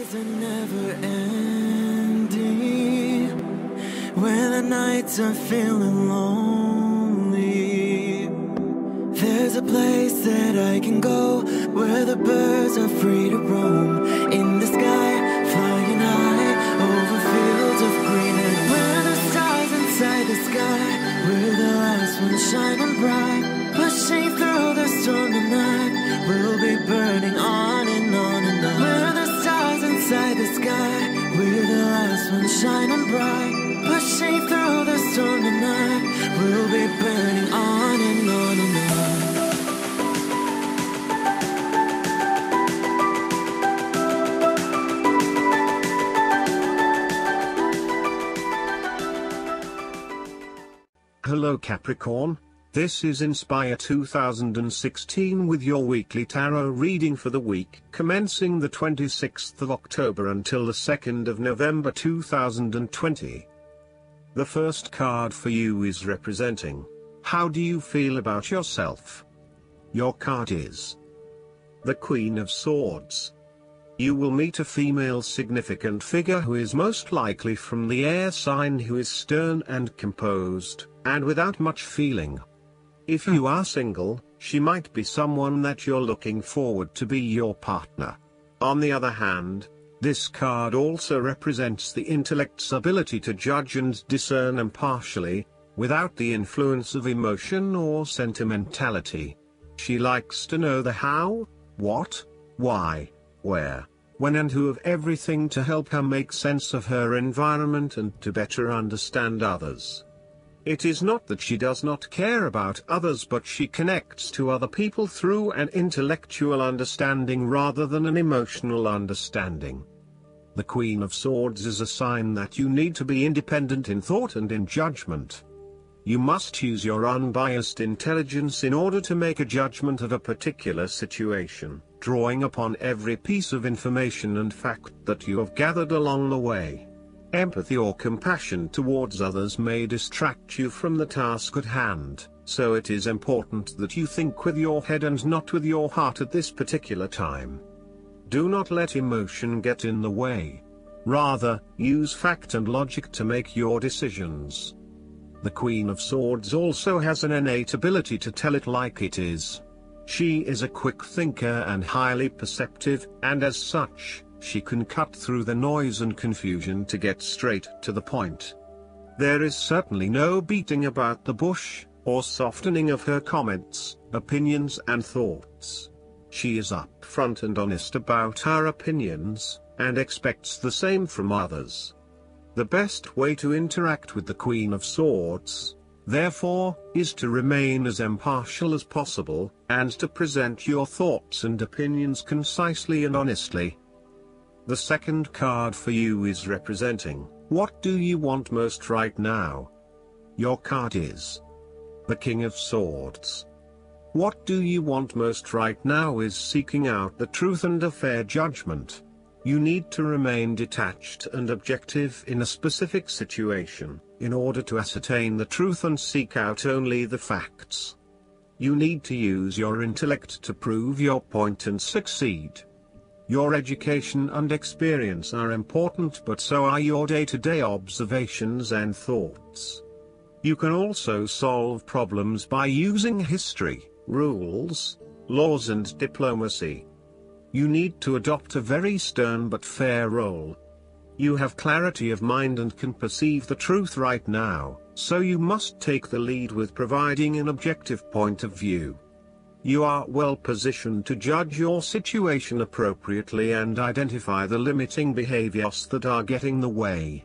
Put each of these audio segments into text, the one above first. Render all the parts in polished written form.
days are never ending, when the nights are feeling lonely. There's a place that I can go, where the birds are free to roam, in the sky, flying high, over fields of green. And where the stars inside the sky, where the last one's shining bright, pushing through the stormy night, we'll be burning on and on and on. Where the stars inside the sky, where the last one's shining bright, pushing through the stormy night, we'll be burning on and on and on. Hello Capricorn, this is Inspire 2016 with your weekly tarot reading for the week commencing the 26th of October until the 2nd of November 2020. The first card for you is representing, how do you feel about yourself? Your card is the Queen of Swords. You will meet a female significant figure who is most likely from the air sign, who is stern and composed, and without much feeling. If you are single, she might be someone that you're looking forward to be your partner. On the other hand, this card also represents the intellect's ability to judge and discern impartially, without the influence of emotion or sentimentality. She likes to know the how, what, why, where, when and who of everything to help her make sense of her environment and to better understand others. It is not that she does not care about others, but she connects to other people through an intellectual understanding rather than an emotional understanding. The Queen of Swords is a sign that you need to be independent in thought and in judgment. You must use your unbiased intelligence in order to make a judgment of a particular situation, drawing upon every piece of information and fact that you have gathered along the way. Empathy or compassion towards others may distract you from the task at hand, so it is important that you think with your head and not with your heart at this particular time. Do not let emotion get in the way. Rather, use fact and logic to make your decisions. The Queen of Swords also has an innate ability to tell it like it is. She is a quick thinker and highly perceptive, and as such, she can cut through the noise and confusion to get straight to the point. There is certainly no beating about the bush, or softening of her comments, opinions and thoughts. She is upfront and honest about her opinions, and expects the same from others. The best way to interact with the Queen of Swords, therefore, is to remain as impartial as possible, and to present your thoughts and opinions concisely and honestly. The second card for you is representing, what do you want most right now? Your card is the King of Swords. What do you want most right now is seeking out the truth and a fair judgment. You need to remain detached and objective in a specific situation, in order to ascertain the truth and seek out only the facts. You need to use your intellect to prove your point and succeed. Your education and experience are important, but so are your day-to-day observations and thoughts. You can also solve problems by using history, rules, laws and diplomacy. You need to adopt a very stern but fair role. You have clarity of mind and can perceive the truth right now, so you must take the lead with providing an objective point of view. You are well positioned to judge your situation appropriately and identify the limiting behaviors that are getting in the way.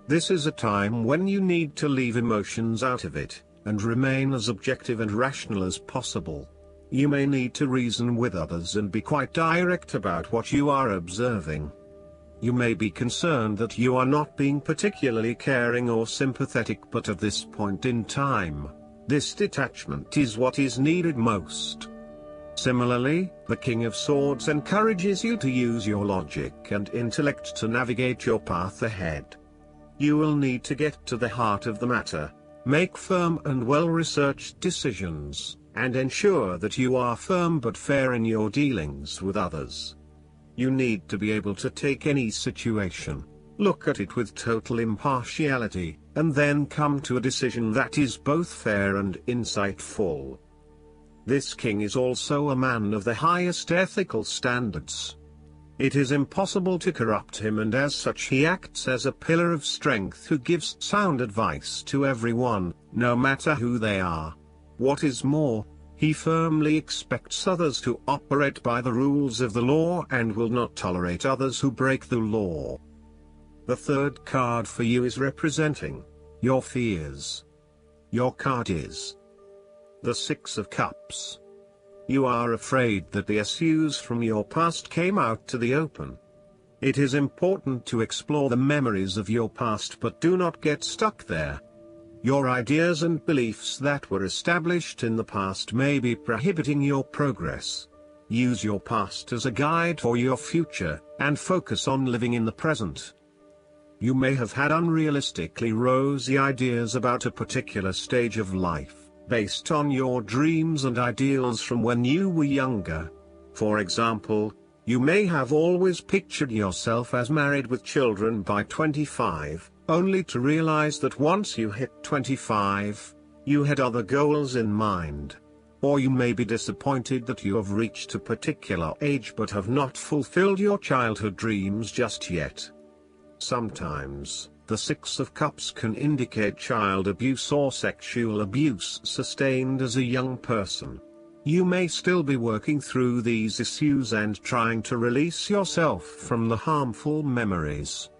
This is a time when you need to leave emotions out of it, and remain as objective and rational as possible. You may need to reason with others and be quite direct about what you are observing. You may be concerned that you are not being particularly caring or sympathetic, but at this point in time, this detachment is what is needed most. Similarly, the King of Swords encourages you to use your logic and intellect to navigate your path ahead. You will need to get to the heart of the matter, make firm and well-researched decisions, and ensure that you are firm but fair in your dealings with others. You need to be able to take any situation, look at it with total impartiality, and then come to a decision that is both fair and insightful. This king is also a man of the highest ethical standards. It is impossible to corrupt him, and as such he acts as a pillar of strength who gives sound advice to everyone, no matter who they are. What is more, he firmly expects others to operate by the rules of the law and will not tolerate others who break the law. The third card for you is representing your fears. Your card is the Six of Cups. You are afraid that the issues from your past came out to the open. It is important to explore the memories of your past, but do not get stuck there. Your ideas and beliefs that were established in the past may be prohibiting your progress. Use your past as a guide for your future, and focus on living in the present. You may have had unrealistically rosy ideas about a particular stage of life, based on your dreams and ideals from when you were younger. For example, you may have always pictured yourself as married with children by 25, only to realize that once you hit 25, you had other goals in mind. Or you may be disappointed that you have reached a particular age but have not fulfilled your childhood dreams just yet. Sometimes, the Six of Cups can indicate child abuse or sexual abuse sustained as a young person. You may still be working through these issues and trying to release yourself from the harmful memories.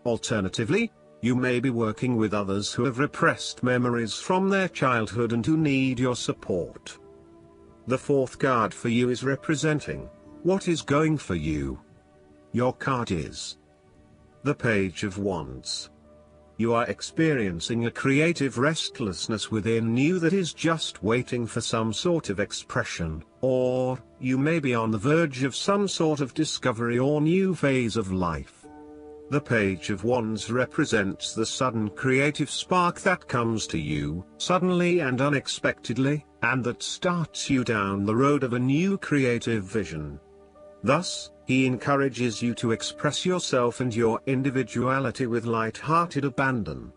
Alternatively, you may be working with others who have repressed memories from their childhood and who need your support. The fourth card for you is representing what is going for you. Your card is the Page of Wands. You are experiencing a creative restlessness within you that is just waiting for some sort of expression, or you may be on the verge of some sort of discovery or new phase of life. The Page of Wands represents the sudden creative spark that comes to you, suddenly and unexpectedly, and that starts you down the road of a new creative vision. Thus, he encourages you to express yourself and your individuality with light-hearted abandon.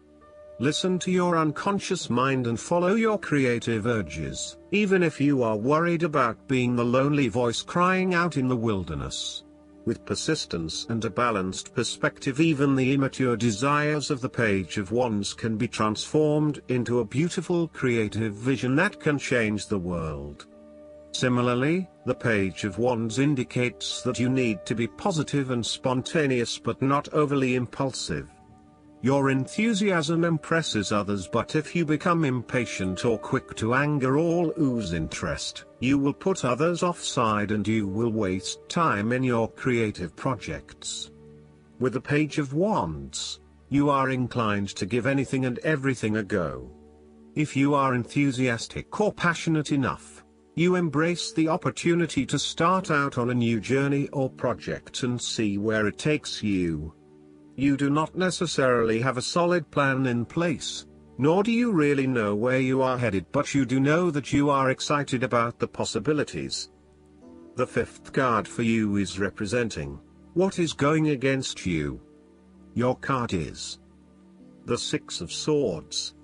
Listen to your unconscious mind and follow your creative urges, even if you are worried about being the lonely voice crying out in the wilderness. With persistence and a balanced perspective, even the immature desires of the Page of Wands can be transformed into a beautiful creative vision that can change the world. Similarly, the Page of Wands indicates that you need to be positive and spontaneous but not overly impulsive. Your enthusiasm impresses others, but if you become impatient or quick to anger or lose interest, you will put others offside and you will waste time in your creative projects. With the Page of Wands, you are inclined to give anything and everything a go. If you are enthusiastic or passionate enough, you embrace the opportunity to start out on a new journey or project and see where it takes you. You do not necessarily have a solid plan in place, nor do you really know where you are headed, but you do know that you are excited about the possibilities. The fifth card for you is representing what is going against you. Your card is the Six of Swords.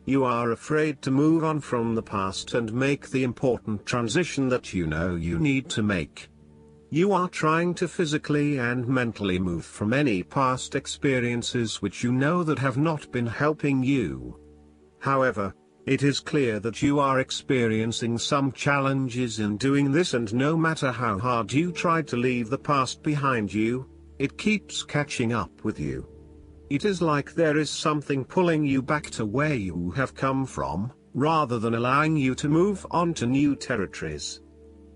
You are afraid to move on from the past and make the important transition that you know you need to make. You are trying to physically and mentally move from any past experiences which you know that have not been helping you. However, it is clear that you are experiencing some challenges in doing this, and no matter how hard you try to leave the past behind you, it keeps catching up with you. It is like there is something pulling you back to where you have come from, rather than allowing you to move on to new territories.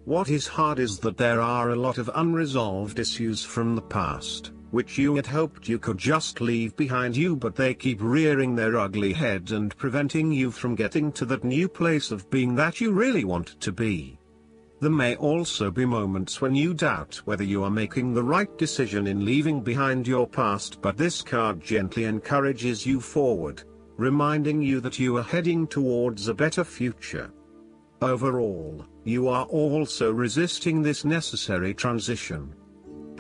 What is hard is that there are a lot of unresolved issues from the past, which you had hoped you could just leave behind you, but they keep rearing their ugly head and preventing you from getting to that new place of being that you really want to be. There may also be moments when you doubt whether you are making the right decision in leaving behind your past, but this card gently encourages you forward, reminding you that you are heading towards a better future. Overall, you are also resisting this necessary transition.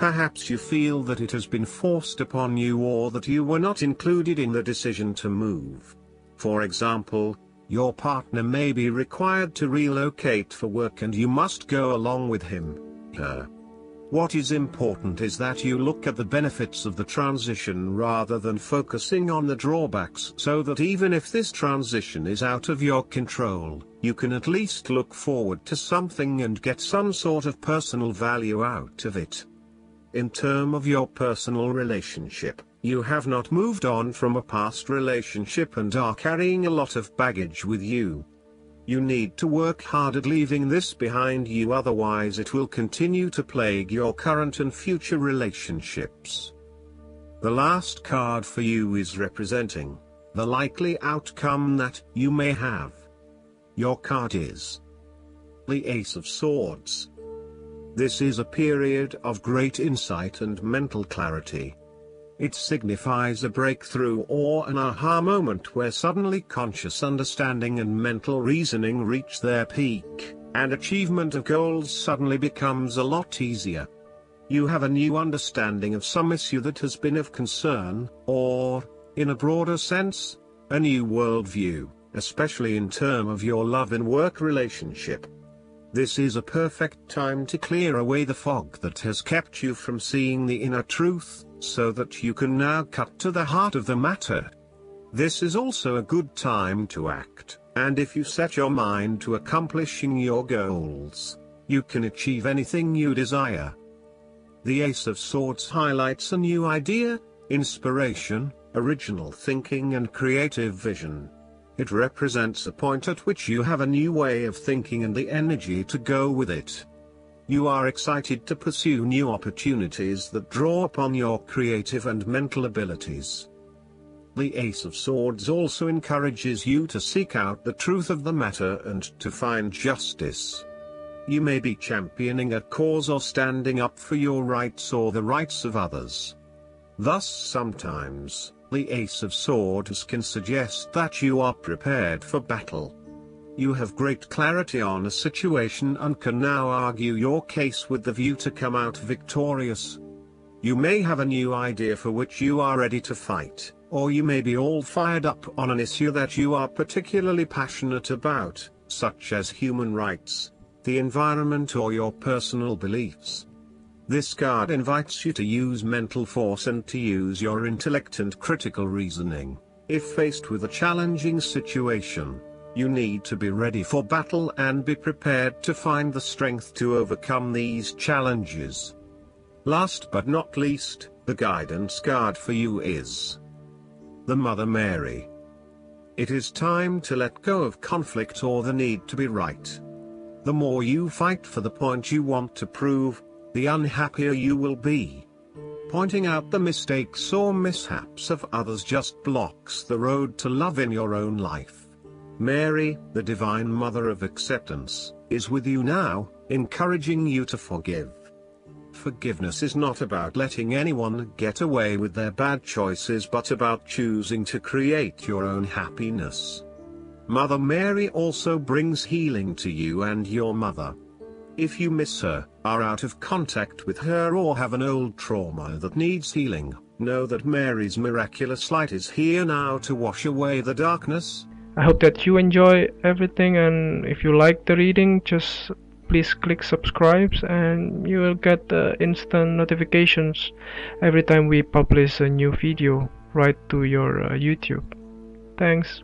Perhaps you feel that it has been forced upon you or that you were not included in the decision to move. For example, your partner may be required to relocate for work and you must go along with him, her. What is important is that you look at the benefits of the transition rather than focusing on the drawbacks, so that even if this transition is out of your control, you can at least look forward to something and get some sort of personal value out of it. In terms of your personal relationship, you have not moved on from a past relationship and are carrying a lot of baggage with you. You need to work hard at leaving this behind you, otherwise it will continue to plague your current and future relationships. The last card for you is representing the likely outcome that you may have. Your card is the Ace of Swords. This is a period of great insight and mental clarity. It signifies a breakthrough or an aha moment where suddenly conscious understanding and mental reasoning reach their peak, and achievement of goals suddenly becomes a lot easier. You have a new understanding of some issue that has been of concern, or, in a broader sense, a new worldview, especially in terms of your love and work relationship. This is a perfect time to clear away the fog that has kept you from seeing the inner truth, so that you can now cut to the heart of the matter. This is also a good time to act, and if you set your mind to accomplishing your goals, you can achieve anything you desire. The Ace of Swords highlights a new idea, inspiration, original thinking and creative vision. It represents a point at which you have a new way of thinking and the energy to go with it. You are excited to pursue new opportunities that draw upon your creative and mental abilities. The Ace of Swords also encourages you to seek out the truth of the matter and to find justice. You may be championing a cause or standing up for your rights or the rights of others. Thus sometimes, the Ace of Swords can suggest that you are prepared for battle. You have great clarity on a situation and can now argue your case with the view to come out victorious. You may have a new idea for which you are ready to fight, or you may be all fired up on an issue that you are particularly passionate about, such as human rights, the environment or your personal beliefs. This card invites you to use mental force and to use your intellect and critical reasoning. If faced with a challenging situation, you need to be ready for battle and be prepared to find the strength to overcome these challenges. Last but not least, the guidance card for you is the Mother Mary. It is time to let go of conflict or the need to be right. The more you fight for the point you want to prove, the unhappier you will be. Pointing out the mistakes or mishaps of others just blocks the road to love in your own life. Mary, the Divine Mother of Acceptance, is with you now, encouraging you to forgive. Forgiveness is not about letting anyone get away with their bad choices but about choosing to create your own happiness. Mother Mary also brings healing to you and your mother. If you miss her, are out of contact with her or have an old trauma that needs healing, know that Mary's miraculous light is here now to wash away the darkness. I hope that you enjoy everything, and if you like the reading, just please click subscribe and you will get instant notifications every time we publish a new video right to your YouTube. Thanks.